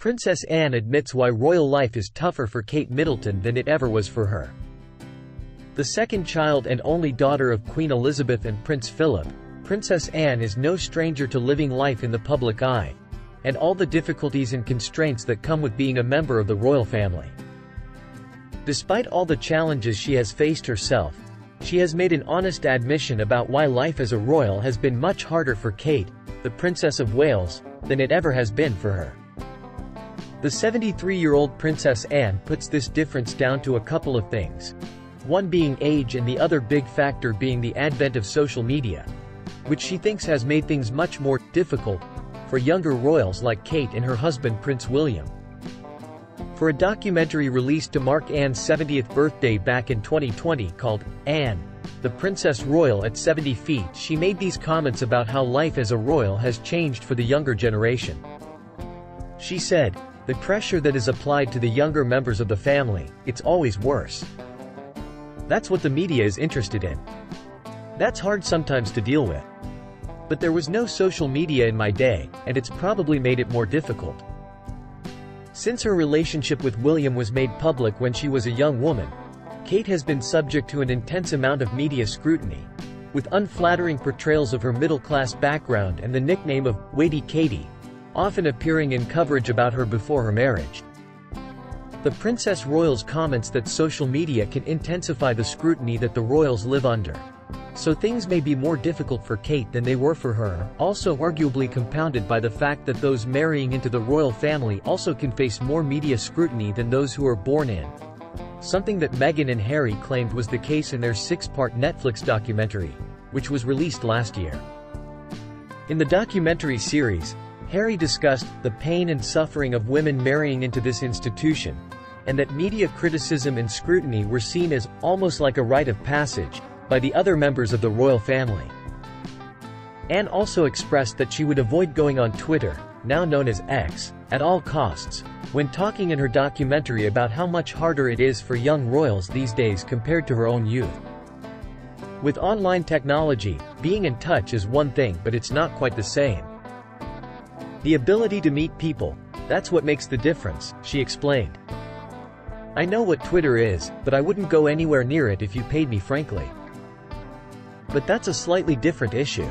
Princess Anne admits why royal life is tougher for Kate Middleton than it ever was for her. The second child and only daughter of Queen Elizabeth and Prince Philip, Princess Anne is no stranger to living life in the public eye, and all the difficulties and constraints that come with being a member of the royal family. Despite all the challenges she has faced herself, she has made an honest admission about why life as a royal has been much harder for Kate, the Princess of Wales, than it ever has been for her. The 73-year-old Princess Anne puts this difference down to a couple of things. One being age and the other big factor being the advent of social media, which she thinks has made things much more difficult for younger royals like Kate and her husband Prince William. For a documentary released to mark Anne's 70th birthday back in 2020 called Anne, the Princess Royal at 70 Feet, she made these comments about how life as a royal has changed for the younger generation. She said, "The pressure that is applied to the younger members of the family, it's always worse. That's what the media is interested in. That's hard sometimes to deal with. But there was no social media in my day, and it's probably made it more difficult." Since her relationship with William was made public when she was a young woman, Kate has been subject to an intense amount of media scrutiny, with unflattering portrayals of her middle-class background and the nickname of Weighty Katie often appearing in coverage about her before her marriage. The Princess Royal's comments that social media can intensify the scrutiny that the royals live under, so things may be more difficult for Kate than they were for her, also arguably compounded by the fact that those marrying into the royal family also can face more media scrutiny than those who are born in, something that Meghan and Harry claimed was the case in their 6-part Netflix documentary, which was released last year. In the documentary series, Harry discussed the pain and suffering of women marrying into this institution, and that media criticism and scrutiny were seen as almost like a rite of passage by the other members of the royal family. Anne also expressed that she would avoid going on Twitter, now known as X, at all costs, when talking in her documentary about how much harder it is for young royals these days compared to her own youth. With online technology, being in touch is one thing, but it's not quite the same. The ability to meet people, that's what makes the difference, she explained. "I know what Twitter is, but I wouldn't go anywhere near it if you paid me, frankly. But that's a slightly different issue.